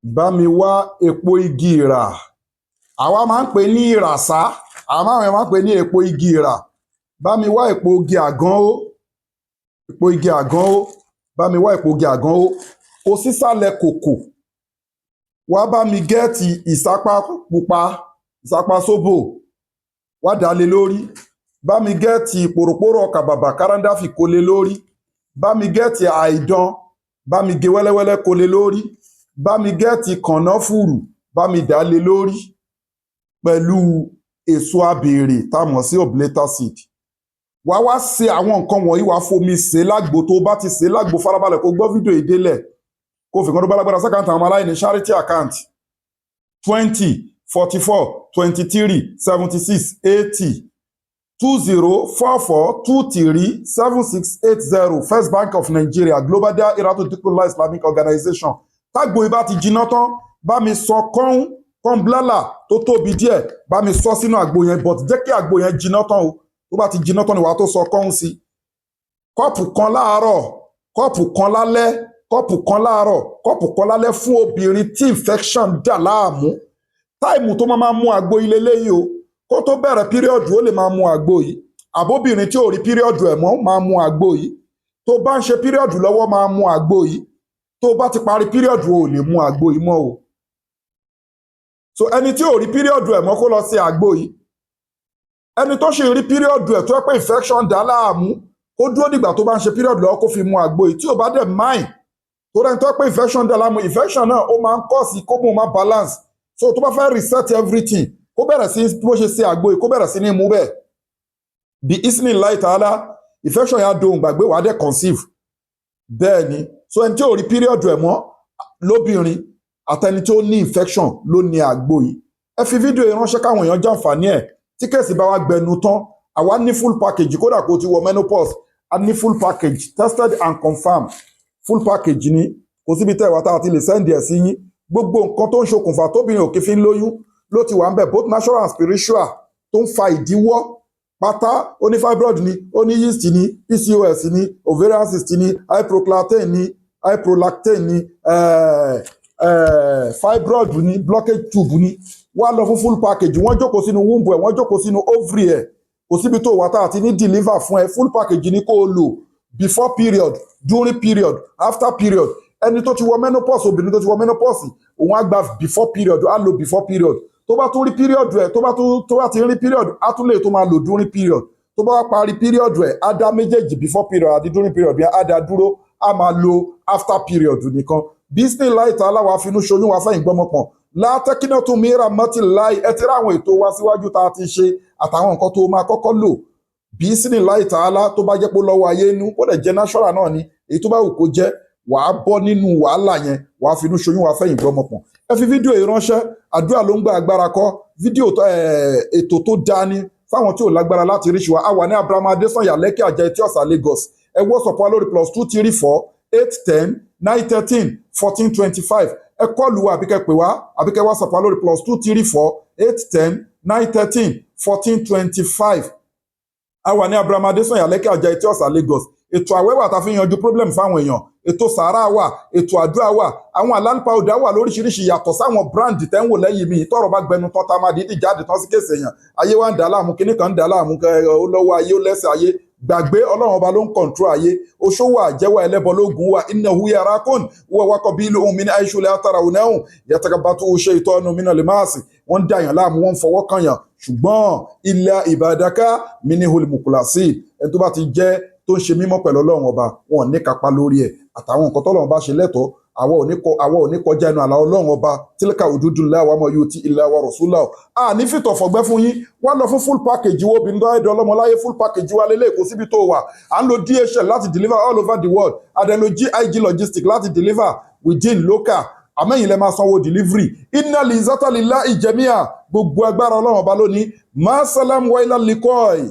bá mi wá epo igi ìrà. Àwa máa ń pè ní ìràsá, àmọ́ àwọn máa ń pè ní epo igi ìrà. Bá mi wá epo igi àgàn ó, epo igi àgàn ó, bá mi wá epo igi àgàn ó. Kó sísàlẹ̀ kòkò, wá bá mi gẹ́ẹ̀tì ìsápá pupa, ìsápá sóbò, wá dà lé lórí. Bá mi gẹ́ẹ̀tì pòròpórò ọkà bàbà káràndáfì kó lé lórí. Bá mi gẹ́ẹ̀tì àìdán, bá mi gé wẹ́lẹ́wẹ́lẹ́ kó lé lórí. Bá mi gẹ́ẹ̀tì kànáfùrù, bá mi dà lé lórí pẹ̀lú èso abèrè tá a mọ̀ sí oblata seed. Wá wá ṣe àwọn nǹkan wọ̀nyí, wá fomi ṣe lágbo. Tó bá ti ṣe lágbo, farabalẹ̀ kó gbọ́ fídíò ìdélẹ̀, kó fi kan tó bálágbára sákàǹtì àwọn ọmọ aláìní charity account 20 44 23 76 80 204423 7680 First Bank of Nigeria Global Dahiratu Dhikrlahi Islamic Organization. Tágbo ibà ti jiná tán, bá mi sọ kọ́ńblálà tó tóbi díẹ̀, bá mi sọ sínú àgbo yẹn, but jẹ́ kí àgbo yẹn jiná tán o. Tó bá ti jiná tán ni wàá tó sọ kọ́ń sí. Kọ́ọ̀pù kan láàárọ̀, kọ́ọ̀pù kan lálẹ́, kọ́ọ̀pù kan láàárọ̀, kọ́ọ̀pù kan lálẹ́ fún obìnrin tí infection dà láàmú. Táìmù tó máa mú àgbo ilé léyìí o. Kó tó bẹ̀rẹ̀ píríọ̀dù ó lè máa mú àgbo yìí. Àbóbìnrin tí ò rí píríọ̀dù ẹ̀ mọ́ máa mú àgbo yìí. Tó bá ń ṣe píríọ̀dù lọ́wọ́ máa mú àgbo yìí. Tó bá ti parí píríọ̀dù ò lè mú àgbo yìí mọ́ o. So ẹni tí ò rí píríọ̀dù ẹ̀ mọ́ kó lọ sí àgbo yìí. Ẹni tó ṣe rí píríọ̀dù ẹ̀ tó yẹ pé infection dà láàmú, kó dúró dìgbà tó bá ń ṣe píríọ̀dù lọ́wọ́ kó fi mú àgbo yìí. Tí ò bá dẹ̀ máìn, tó rẹ́ni tó yẹ pé infection dà láàmú, infection náà ó máa ń kọ́ sí kó mú má balance. So tó bá fẹ́ reset everything, kó bẹ̀rẹ̀ sí bó ṣe ṣe àgbo yìí, kó bẹ̀rẹ̀ sí ní mú bẹ́ẹ̀. Bí isnillahi ta'ala, infection yẹn á dohun gbàgbé, wàá dẹ̀ conceive. Bẹ́ẹ̀ ni, so ẹni tí ò rí píríọ̀dù ẹ̀ mọ́ lóbìnrin àtẹni tí ó ní infection ló ní àgbo yìí. Ẹ fi fídíò yìí ránṣẹ́ káwọn èèyàn jàǹfààní ẹ̀. Tí kẹ̀sì bá wá gbẹnu tán, àwa ní full package, kódà kó ti wọ menopause, a ní full package, tested and confirmed. Full package ni, kò síbi tẹ́ ìwà tá a ti lè send ẹ̀ sí yín. Gbogbo nǹkan tó ń ṣokùnfà tóbìnrin òkè fi ń lóyún ló ti wà ń bẹ̀, both natural and spiritual, tó ń fa ìdíwọ́ pátá. Ó ní fibroid ni, ó ní yeast ni, PCOS ni, ovarian cyst ni, hyprolactin ni, fibroid ni, blockage tube ni. Wá lọ fún full package. Wọ́n jókòó sínú womb ẹ̀, wọ́n jókòó sínú ovary ẹ̀. Kò síbi tó wà tá a ti ní deliver fún ẹ. Full package ni kó o lò before period, during period, after period. Ẹni tó ti wọ menopause, obìnrin tó ti wọ menopause, òun á gba before period, á lò before period. Tó bá tún rí period ẹ̀, tó bá ti rí period, á tún lè tó máa lò during period. Tó bá parí period ẹ̀, á dá méjèèjì before period àti during period yẹn, á dá dúró, á máa lo after period nìkan. Bismillahi ta'ala wà finú ṣoyún wà fẹ́yìn gbọ́mọpọ̀n. Látẹ́kínà tún mìíràn mọ́tì láì, ẹ ti rí àwọn ètò wa síwájú tá a ti ṣe àtàwọn nǹkan tó máa kọ́kọ́ lò. Bismillahi ta'ala tó bá jẹ́ pé lọ́wọ́ ayé inú, ó dẹ̀ jẹ́ natural náà ni, èyí tó bá wù kó jẹ́, wàá bọ́ nínú wàhálà yẹn, wàá finú ṣoyún wà fẹ́yìn gbọ́mọpọ̀n. Ẹ fi fídíò yìí ránṣẹ́, àdúrà ló ń gba agbára kọ́. Fídíò ètò tó dáa ni fáwọn tí ò lágbára láti rí ṣùwà. A wà ní Abraham Adesanya Lekki Ajah Etí Ọ̀sà Lagos. Ẹ WhatsApp wa lórí +234 810 913 1425. Ẹ kọ́ọ̀lù wa àbíkẹ́ pè wá, àbíkẹ́ WhatsApp wa lórí +234 810 913 1425. A wà ní Abraham Adesanya Lekki Ajah Etí Ọ̀sà Lagos. Ètò àwẹ́wà tá fi yanjú problem fáwọn èèyàn. Ètò sàárà wà, ètò àdúrà wà, àwọn àlálùpà òdà wà lóríṣiríṣi yàtọ̀ sáwọn brand tẹ́ ń wò lẹ́yìn mi. Tọ́rọ̀ bá gbẹnu tán tá máa dídì jáde tán sí kéèsì èèyàn. Ayé wa ń dà láàmú, kíní kan ń dà láàmú, ó lọ́wọ́ ayé, ó lẹ́sẹ̀ ayé. Gbàgbé Ọlọ́run ọba ló ń control ayé. Oṣó wà, àjẹ́wà, ẹlẹ́bọ lógun wà. Innahu yarakum huwa wa qabiluhu min haythu la tarawnahum yatakabbatuhu shaytanu minal masi. Wọ́n ń dàyàn láàmú, wọ́n ń fọwọ́ kànyàn. Ṣùgbọ́n illa ibadaka minhul mukhlasin. Ẹni tó bá ti jẹ́ tó ń ṣe mímọ́ pẹ̀lú Ọlọ́run ọba, wọn ò ní kápá lórí ẹ̀. Àtàwọn nǹkan tọ́lọ́run bá ṣe lẹ́tọ̀ọ́, àwa ò ní kọjá ẹnu àlà Ọlọ́run ọba. Tilka hududullahi wa ma yuti illa wa rasulahu. A ní fìtọ̀ fọ̀gbẹ́ fún yín. Wá lọ fún full package wo obìnrin tó ẹ̀dọ̀ ọlọ́mọláyé. Full package wa lélẹ̀ kò síbi tó wà. À ń lo DHL láti deliver all over the world. A dẹ̀ lo GIG logistics láti deliver within local. Àmẹ́yìn lẹ máa sanwó delivery. Inna lizzata lillahi jami'a. Gbogbo agbára Ọlọ́run ọba lónìí. Ma salam wa ila liqai.